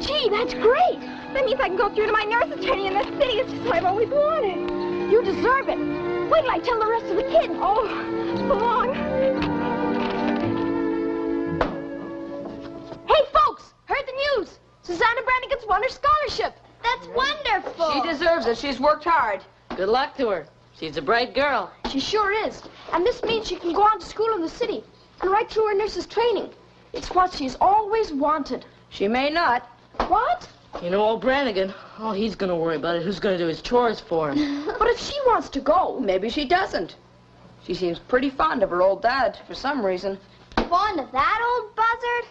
Gee, that's great. That means I can go through to my nurse's training in the city. It's just what I've always wanted. You deserve it. Wait till I tell the rest of the kids. Oh, so long. Hey, folks, heard the news. Susanna Brannigan's won her scholarship. That's wonderful. She deserves it. She's worked hard. Good luck to her. She's a bright girl. She sure is. And this means she can go on to school in the city and right through her nurse's training. It's what she's always wanted. She may not. What? You know, old Brannigan, all he's going to worry about is who's going to do his chores for him. But if she wants to go... Maybe she doesn't. She seems pretty fond of her old dad for some reason. Fond of that old buzzard?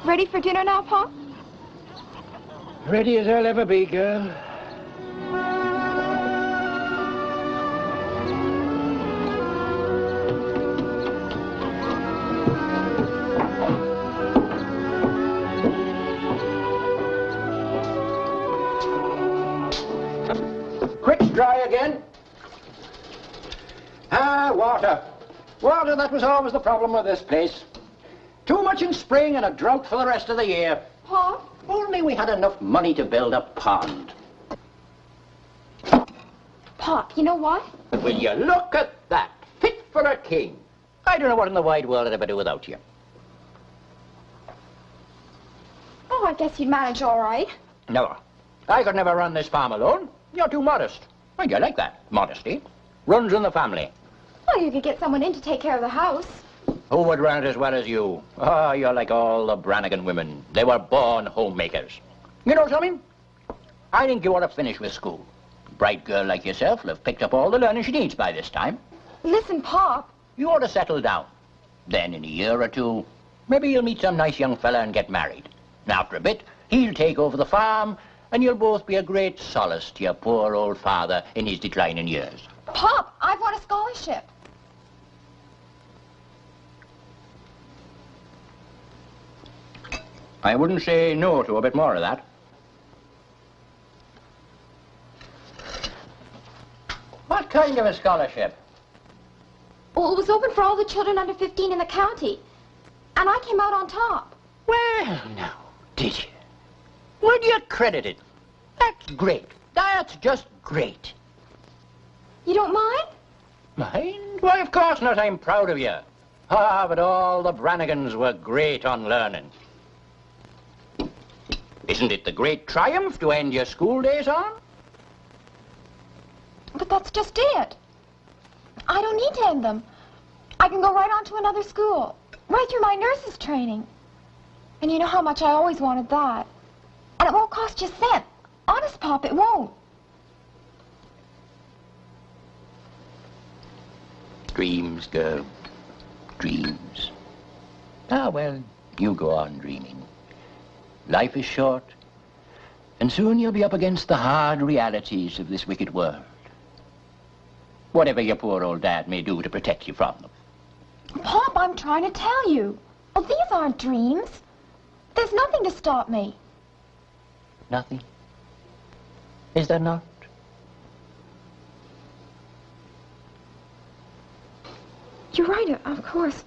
Ready for dinner now, Pop? Ready as I'll ever be, girl. Quick, dry again. Water. Water, that was always the problem with this place. Too much in spring and a drought for the rest of the year. Pop? Only we had enough money to build a pond. Pop, you know what? Will you look at that? Fit for a king. I don't know what in the wide world I'd ever do without you. Oh, I guess you'd manage all right. No, I could never run this farm alone. You're too modest. And you like that, modesty. Runs in the family. Well, you could get someone in to take care of the house. Who would run it as well as you? Oh, you're like all the Brannigan women. They were born homemakers. You know something? I think you ought to finish with school. A bright girl like yourself will have picked up all the learning she needs by this time. Listen, Pop. You ought to settle down. Then in a year or two, maybe you'll meet some nice young fella and get married. And after a bit, he'll take over the farm, and you'll both be a great solace to your poor old father in his declining years. Pop, I've won a scholarship. I wouldn't say no to a bit more of that. What kind of a scholarship? Well, it was open for all the children under 15 in the county. And I came out on top. Well, now, did you? Were you accredited? That's great. That's just great. You don't mind? Mind? Why, of course not. I'm proud of you. Ah, but all the Brannigans were great on learning. Isn't it the great triumph to end your school days on? But that's just it. I don't need to end them. I can go right on to another school. Right through my nurse's training. And you know how much I always wanted that. And it won't cost you a cent. Honest, Pop, it won't. Dreams, girl. Dreams. Ah, well, you go on dreaming. Life is short, and soon you'll be up against the hard realities of this wicked world. Whatever your poor old dad may do to protect you from them. Pop, I'm trying to tell you. Oh, these aren't dreams. There's nothing to stop me. Nothing? Is there not? You're right, of course.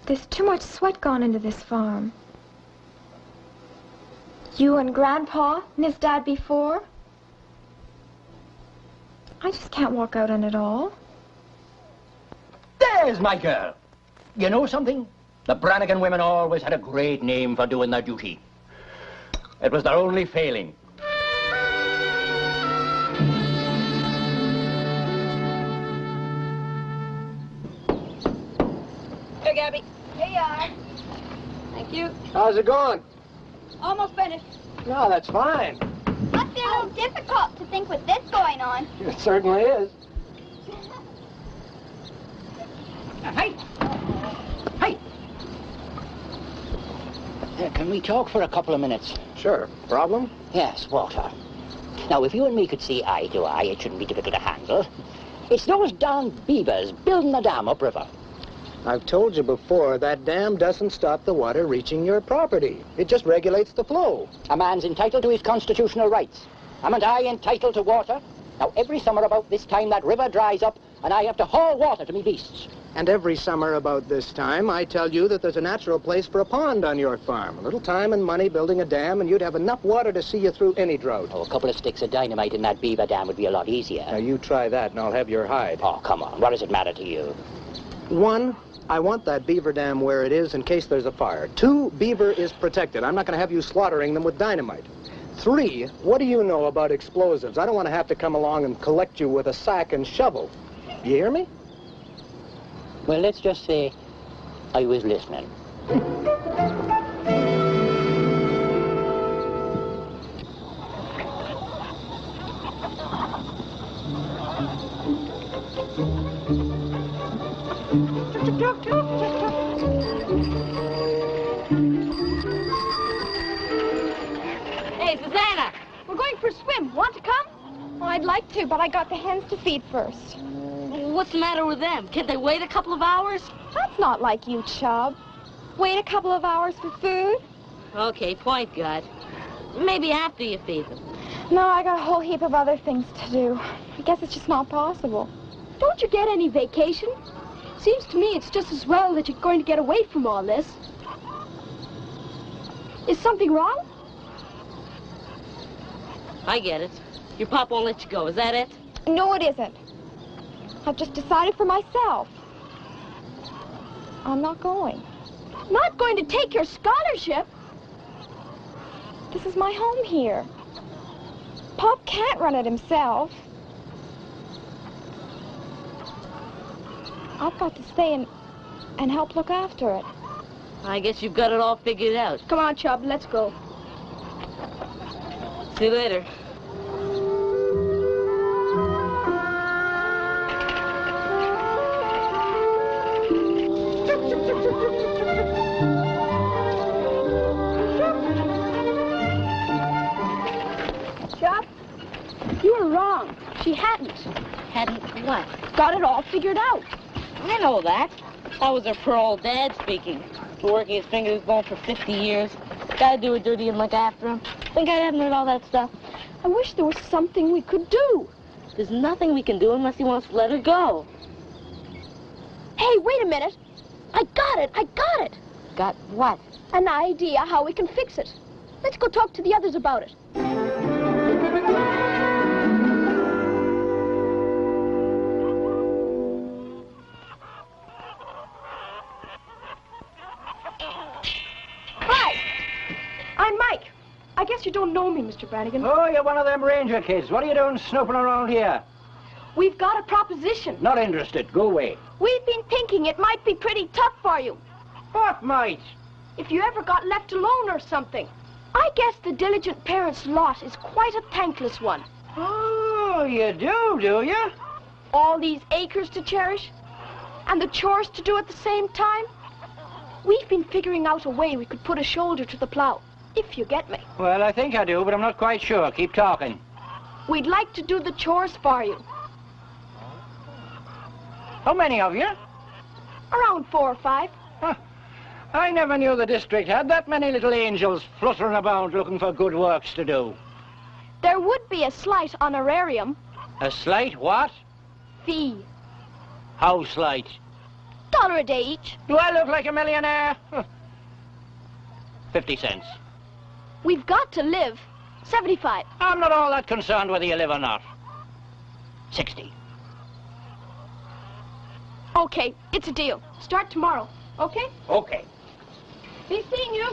There's too much sweat gone into this farm. You and Grandpa and his dad before. I just can't walk out on it all. There's my girl. You know something? The Brannigan women always had a great name for doing their duty. It was their only failing. Here, Gabby. Here you are. Thank you. How's it going? Almost finished. No, that's fine. Must be a little difficult to think with this going on. It certainly is. Hey! Hey! Can we talk for a couple of minutes? Sure. Problem? Yes, Walter. Now, if you and me could see eye to eye, it shouldn't be difficult to handle. It's those darned beavers building the dam upriver. I've told you before, that dam doesn't stop the water reaching your property. It just regulates the flow. A man's entitled to his constitutional rights. Amn't I entitled to water? Now, every summer about this time, that river dries up, and I have to haul water to me beasts. And every summer about this time, I tell you that there's a natural place for a pond on your farm. A little time and money building a dam, and you'd have enough water to see you through any drought. Oh, a couple of sticks of dynamite in that beaver dam would be a lot easier. Now, you try that, and I'll have your hide. Oh, come on. What does it matter to you? 1, I want that beaver dam where it is in case there's a fire. 2, beaver is protected. I'm not going to have you slaughtering them with dynamite. 3, what do you know about explosives? I don't want to have to come along and collect you with a sack and shovel. You hear me? Well, let's just say I was listening. Hey, Susanna, we're going for a swim. Want to come? Oh, I'd like to, but I got the hens to feed first. What's the matter with them? Can't they wait a couple of hours? That's not like you, Chub. Wait a couple of hours for food? Okay, point good. Maybe after you feed them. No, I got a whole heap of other things to do. I guess it's just not possible. Don't you get any vacation? Seems to me it's just as well that you're going to get away from all this. Is something wrong? I get it. Your pop won't let you go, is that it? No, it isn't. I've just decided for myself. I'm not going. Not going to take your scholarship? This is my home here. Pop can't run it himself. I've got to stay and help look after it. I guess you've got it all figured out. Come on, Chub, let's go. See you later. Chub, you were wrong. She hadn't. Hadn't what? Got it all figured out. I know that. That was her poor old dad speaking. Been working his fingers bone for 50 years. Gotta do her duty and look after him. Think I haven't heard all that stuff? I wish there was something we could do. There's nothing we can do unless he wants to let her go. Hey, wait a minute. I got it. Got what? An idea how we can fix it. Let's go talk to the others about it. Hi, I'm Mike. I guess you don't know me, Mr. Brannigan. Oh, you're one of them ranger kids. What are you doing snooping around here? We've got a proposition. Not interested. Go away. We've been thinking it might be pretty tough for you. What might? If you ever got left alone or something. I guess the diligent parent's lot is quite a thankless one. Oh, you do you? All these acres to cherish, and the chores to do at the same time. We've been figuring out a way we could put a shoulder to the plow, if you get me. Well, I think I do, but I'm not quite sure. Keep talking. We'd like to do the chores for you. How many of you? Around 4 or 5. Huh. I never knew the district had that many little angels fluttering about looking for good works to do. There would be a slight honorarium. A slight what? Fee. House light. $1 a day each. Do I look like a millionaire? 50 cents. We've got to live. 75. I'm not all that concerned whether you live or not. 60. Okay, it's a deal. Start tomorrow, okay? Okay. Be seeing you.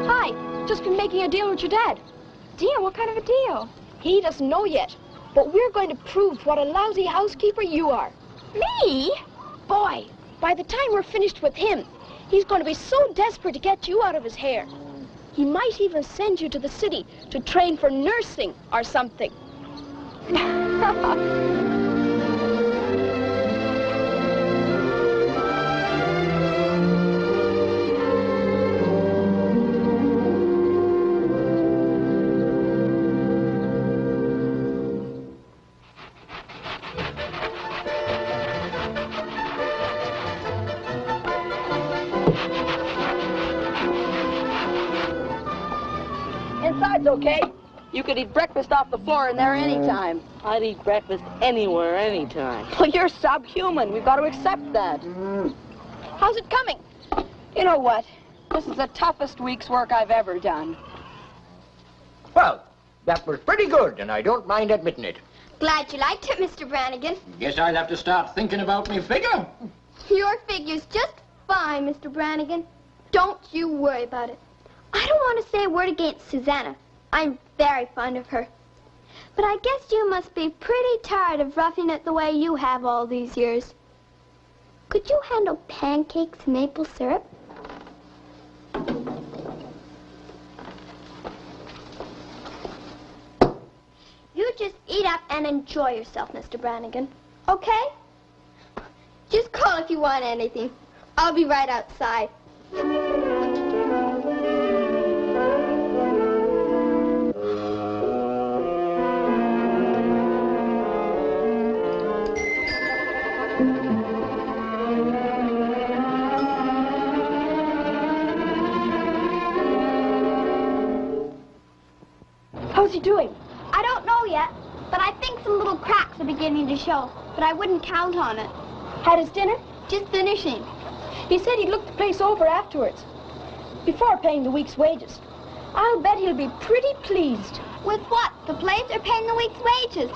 Hi, just been making a deal with your dad. Deal? What kind of a deal? He doesn't know yet, but we're going to prove what a lousy housekeeper you are. Me? Boy, by the time we're finished with him, he's going to be so desperate to get you out of his hair. He might even send you to the city to train for nursing or something. Inside's okay. You could eat breakfast off the floor in there anytime. I'd eat breakfast anywhere, anytime. Well, you're subhuman. We've got to accept that. How's it coming? You know what? This is the toughest week's work I've ever done. Well, that was pretty good, and I don't mind admitting it. Glad you liked it, Mr. Brannigan. Guess I'll have to start thinking about me figure. Your figure's just fine, Mr. Brannigan. Don't you worry about it. I don't want to say a word against Susanna. I'm very fond of her. But I guess you must be pretty tired of roughing it the way you have all these years. Could you handle pancakes and maple syrup? You just eat up and enjoy yourself, Mr. Brannigan. Okay? Just call if you want anything. I'll be right outside. How's he doing? I don't know yet, but I think some little cracks are beginning to show, but I wouldn't count on it. Had his dinner? Just finishing. He said he'd look the place over afterwards, before paying the week's wages. I'll bet he'll be pretty pleased. With what? The place or paying the week's wages?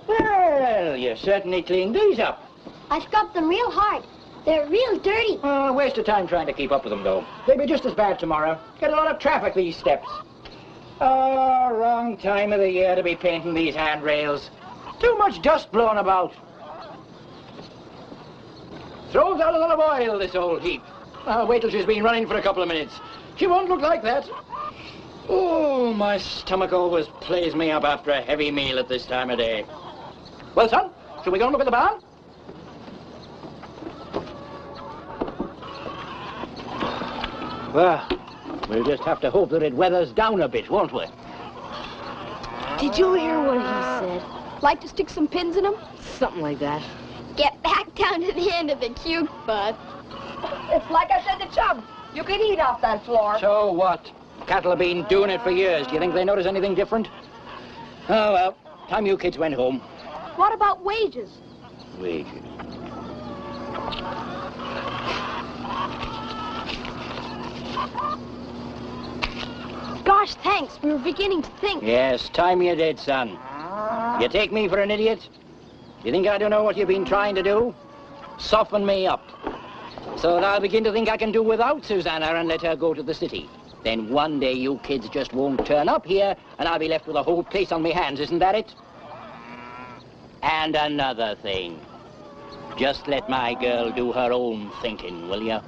Well, you certainly cleaned these up. I scrubbed them real hard. They're real dirty. Waste of time trying to keep up with them, though. They'll be just as bad tomorrow. Get a lot of traffic, these steps. Oh, wrong time of the year to be painting these handrails. Too much dust blowing about. Throws out a lot of oil, this old heap. Wait till she's been running for a couple of minutes. She won't look like that. Oh, my stomach always plays me up after a heavy meal at this time of day. Well, son, shall we go and look at the barn? Well, we'll just have to hope that it weathers down a bit, won't we? Did you hear what he said? Like to stick some pins in him? Something like that. Get back down to the end of the cube, bud. It's like I said to Chub. You could eat off that floor. So what? Cattle have been doing it for years. Do you think they notice anything different? Oh, well, time you kids went home. What about wages? Wages. Gosh, thanks. We were beginning to think. Yes, time you did, son. You take me for an idiot? You think I don't know what you've been trying to do? Soften me up. So that I'll begin to think I can do without Susanna and let her go to the city. Then one day you kids just won't turn up here and I'll be left with a whole place on my hands, isn't that it? And another thing. Just let my girl do her own thinking, will you?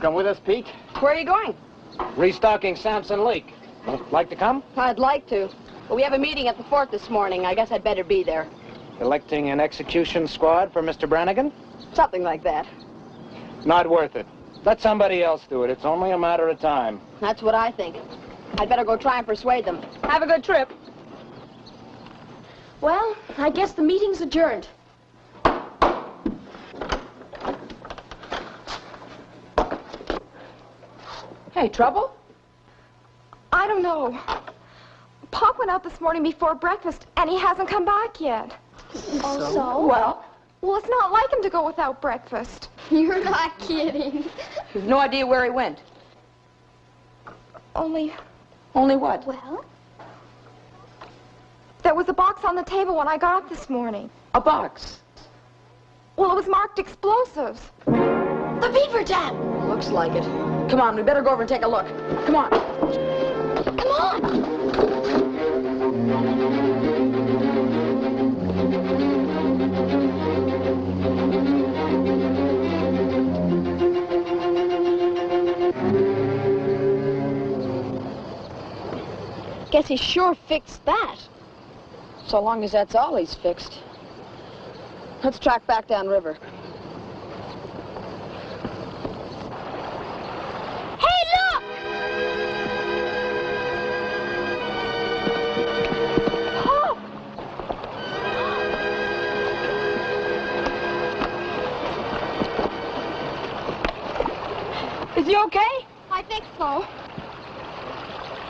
Come with us, Pete? Where are you going? Restocking Sampson Lake. Like to come? I'd like to. But we have a meeting at the fort this morning. I guess I'd better be there. Electing an execution squad for Mr. Brannigan? Something like that. Not worth it. Let somebody else do it. It's only a matter of time. That's what I think. I'd better go try and persuade them. Have a good trip. Well, I guess the meeting's adjourned. Hey, trouble? I don't know. Pop went out this morning before breakfast, and he hasn't come back yet. So? Well, Well, it's not like him to go without breakfast. You're not kidding. you've no idea where he went. Only What? Well? there was a box on the table when I got up this morning. A box. Well, it was marked explosives. The beaver dam! Looks like it. Come on, we better go over and take a look. Come on. Come on! Guess he sure fixed that. So long as that's all he's fixed. Let's track back downriver. Hey, look! Pop! Is he okay? I think so.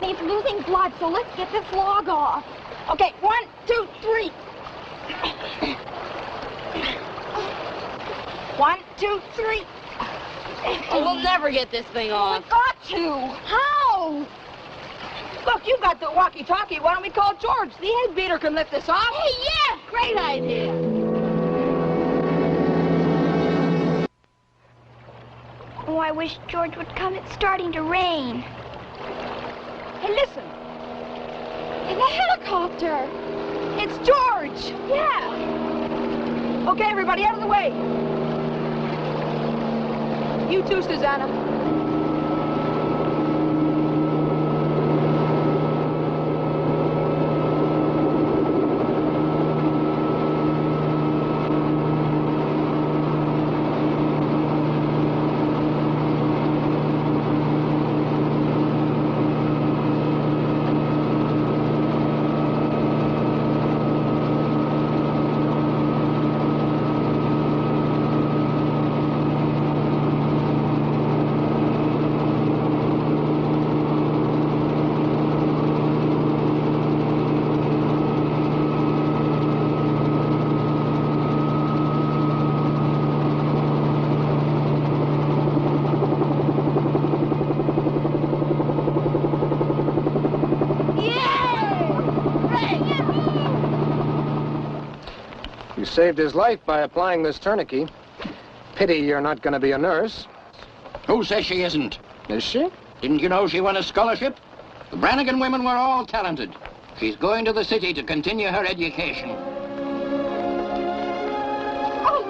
He's losing blood, so let's get this log off. Okay, 1, 2, 3. 1, 2, 3. We'll never get this thing off. We've got to. How? Look, you got the walkie-talkie. Why don't we call George? The head beater can lift this off. Hey, yeah, great idea. Oh, I wish George would come. It's starting to rain. Hey, listen. In the helicopter. It's George. Yeah. Okay, everybody, out of the way. You too, Susanna. You saved his life by applying this tourniquet. Pity you're not going to be a nurse. Who says she isn't? Is she? Didn't you know she won a scholarship? The Brannigan women were all talented. She's going to the city to continue her education. Oh,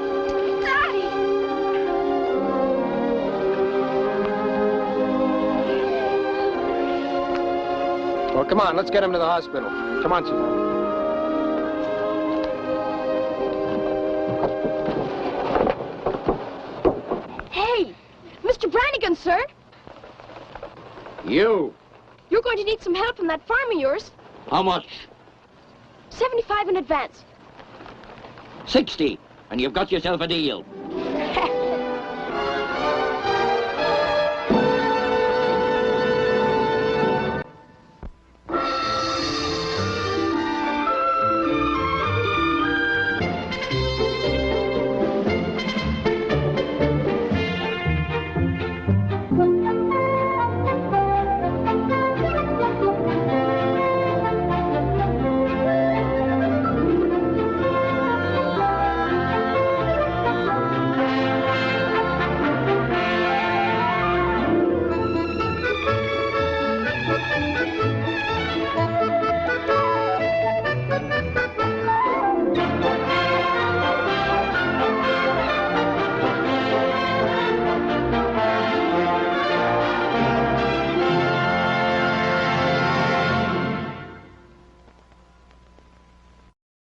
Daddy! Well, come on, let's get him to the hospital. Come on, Suzanne. Hey, Mr. Brannigan, sir. You? You're going to need some help in that farm of yours. How much? 75 in advance. 60. And you've got yourself a deal.